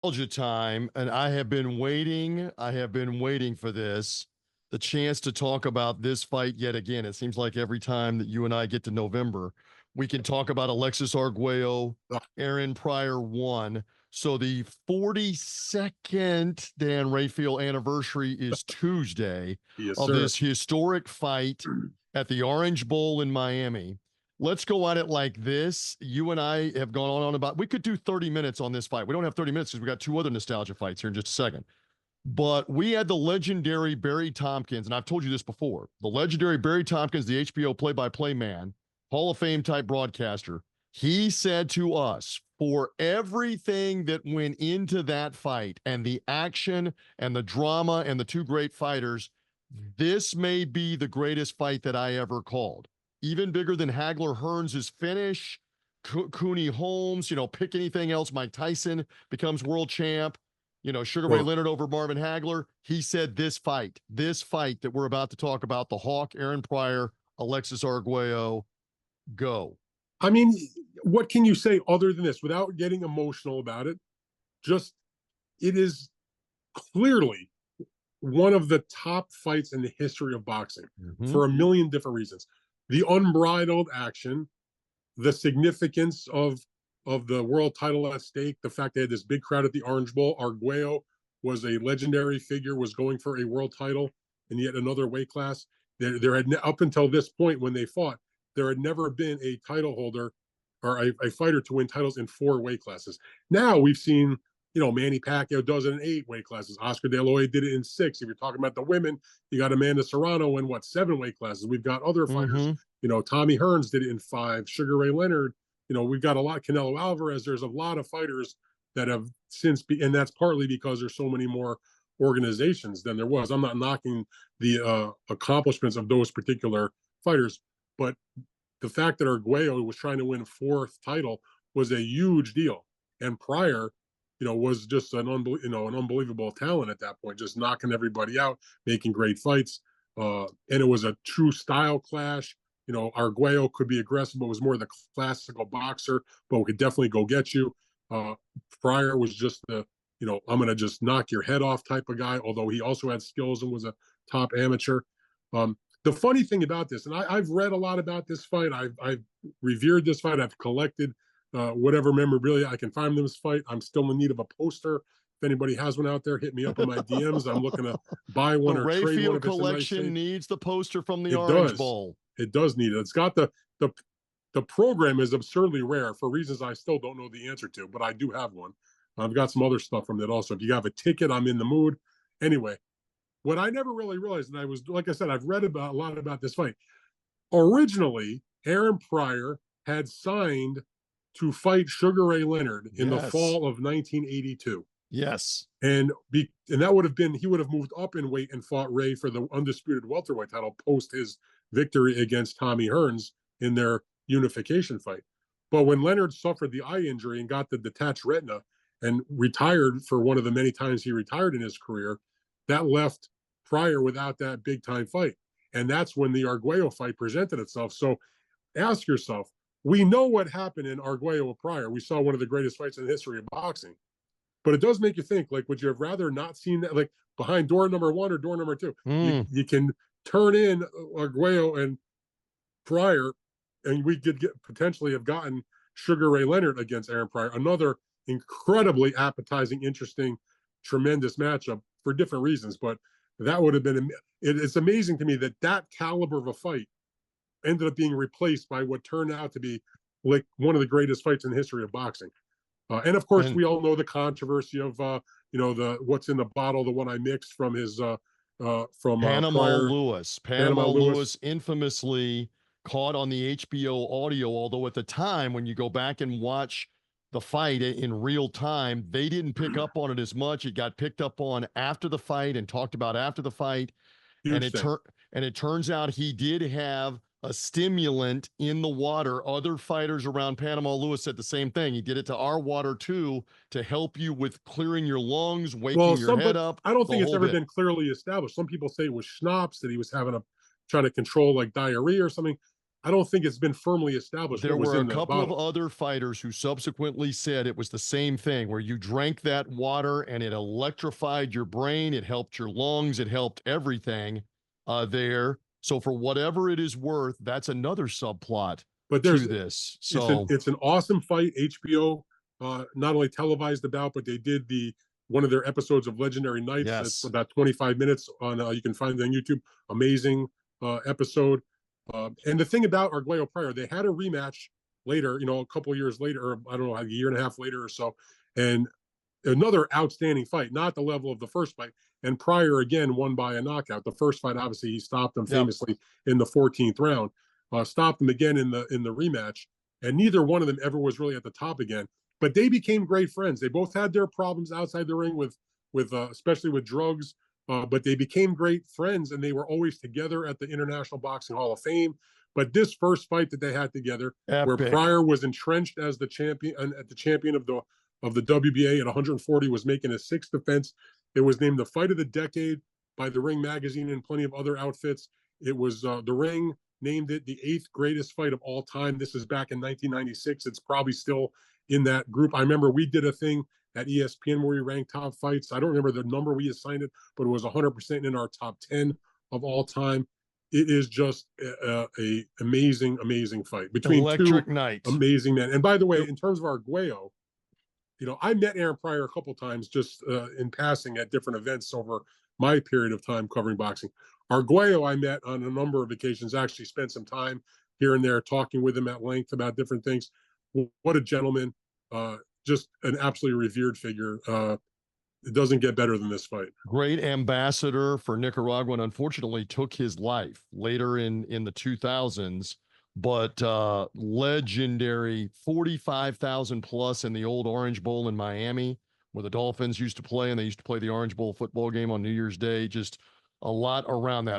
Nostalgia time, and I have been waiting. I have been waiting for this, the chance to talk about this fight yet again. It seems like every time that you and I get to November, we can talk about Alexis Arguello, Ah, Aaron Pryor 1. So the 42nd Dan Rafael anniversary is Tuesday yes, of sir. this historic fight at the Orange Bowl in Miami. Let's go at it like this. You and I have gone on about, we could do 30 minutes on this fight. We don't have 30 minutes because we got two other nostalgia fights here in just a second. But we had the legendary Barry Tompkins, and I've told you this before. The legendary Barry Tompkins, the HBO play by play man, Hall of Fame type broadcaster. He said to us, for everything that went into that fight and the action and the drama and the two great fighters, this may be the greatest fight that I ever called. Even bigger than Hagler Hearns' finish, Cooney Holmes, pick anything else. Mike Tyson becomes world champ. Sugar Ray Well, Leonard over Marvin Hagler. He said this fight that we're about to talk about, the Hawk, Aaron Pryor, Alexis Arguello, go. I mean, what can you say other than this without getting emotional about it? Just, it is clearly one of the top fights in the history of boxing Mm-hmm. for a million different reasons. The unbridled action, the significance of the world title at stake, the fact they had this big crowd at the Orange Bowl. Arguello was a legendary figure, was going for a world title in yet another weight class. There had up until this point when they fought, there had never been a title holder or a fighter to win titles in four weight classes. Now we've seen, Manny Pacquiao does it in eight weight classes. Oscar De La Hoya did it in six. If you're talking about the women, you got Amanda Serrano in seven weight classes. We've got other fighters. Mm-hmm. Tommy Hearns did it in five. Sugar Ray Leonard. We've got a lot. Canelo Alvarez. There's a lot of fighters that have since and that's partly because there's so many more organizations than there was. I'm not knocking the accomplishments of those particular fighters, but the fact that Arguello was trying to win a fourth title was a huge deal. And Pryor, was just an unbelievable talent at that point, just knocking everybody out, making great fights. And it was a true style clash. Arguello could be aggressive, but was more the classical boxer, but could definitely go get you. Uh, Pryor was just I'm going to just knock your head off type of guy, although he also had skills and was a top amateur. The funny thing about this, and I've read a lot about this fight. I've revered this fight. I've collected whatever memorabilia I can find in this fight. I'm still in need of a poster. If anybody has one out there, hit me up in my DMs. I'm looking to buy The one or trade one Rayfield if it's a nice collection shape. needs the poster from the It Orange does. Bowl. It does need it. It's got the the program is absurdly rare for reasons I still don't know the answer to, but I do have one. I've got some other stuff from that also. If you have a ticket, I'm in the mood. Anyway, what I never really realized, and I was, like I said, I've read about a lot about this fight. Originally, Aaron Pryor had signed to fight Sugar Ray Leonard in the Yes. fall of 1982. Yes. And that would have been, he would have moved up in weight and fought Ray for the undisputed welterweight title post his victory against Tommy Hearns in their unification fight. But when Leonard suffered the eye injury and got the detached retina and retired for one of the many times he retired in his career, that left Pryor without that big time fight. And that's when the Arguello fight presented itself. So ask yourself, we know what happened in Arguello Pryor. We saw one of the greatest fights in the history of boxing. But it does make you think, like, would you have rather not seen that, like, behind door number one or door number two? Mm. You can turn in Arguello and Pryor, and we could potentially have gotten Sugar Ray Leonard against Aaron Pryor. Another incredibly appetizing, interesting, tremendous matchup for different reasons. But that would have been, it's amazing to me that that caliber of a fight ended up being replaced by what turned out to be like one of the greatest fights in the history of boxing. And of course, And we all know the controversy of the what's in the bottle, the one I mixed from his from Panama Pryor, Lewis. Panama Panama Lewis. Lewis infamously caught on the HBO audio, although at the time, when you go back and watch the fight in real time, they didn't pick up on it as much. It got picked up on after the fight and talked about after the fight. And Huge it thing. tur- and it turns out he did have a stimulant in the water. Other fighters around Panama Lewis said the same thing. He did it to our water too to help you with clearing your lungs, Well, waking your some, head but up, I don't the think it's whole ever bit. been clearly established. Some people say it was schnapps that he was having a trying to control like diarrhea or something. I don't think it's been firmly established There what was were a in the couple of bottle. other fighters who subsequently said it was the same thing, where you drank that water and it electrified your brain, it helped your lungs, it helped everything there. So for whatever it is worth, that's another subplot But to this. So it's an awesome fight. HBO not only televised the bout, but they did the one of their episodes of Legendary Nights. That's yes, about 25 minutes on. You can find it on YouTube. Amazing episode. And the thing about Arguello Pryor, they had a rematch later. A couple of years later, or I don't know, a year and a half later or so, and another outstanding fight, not the level of the first fight. And Pryor again won by a knockout. The first fight, obviously, he stopped him yep. famously in the 14th round. Stopped him again in the rematch, and neither one of them ever was really at the top again. But they became great friends. They both had their problems outside the ring with especially with drugs. But they became great friends, and they were always together at the International Boxing Hall of Fame. But this first fight that they had together, where Epic. Pryor was entrenched as the champion at the champion of the WBA at 140, was making his sixth defense. It was named the fight of the decade by the Ring magazine and plenty of other outfits. It was the Ring named it the eighth greatest fight of all time. This is back in 1996. It's probably still in that group. I remember we did a thing at ESPN where we ranked top fights. I don't remember the number we assigned it, but it was 100% in our top 10 of all time. It is just a amazing, amazing fight between two Electric night. amazing men. And by the way, Yep. in terms of Arguello, I met Aaron Pryor a couple times just in passing at different events over my period of time covering boxing. Arguello, I met on a number of occasions, actually spent some time here and there talking with him at length about different things. What a gentleman. Just an absolutely revered figure. It doesn't get better than this fight. Great ambassador for Nicaragua, and unfortunately took his life later in the 2000s. But legendary 45,000 plus in the old Orange Bowl in Miami, where the Dolphins used to play, and they used to play the Orange Bowl football game on New Year's Day. Just a lot around that.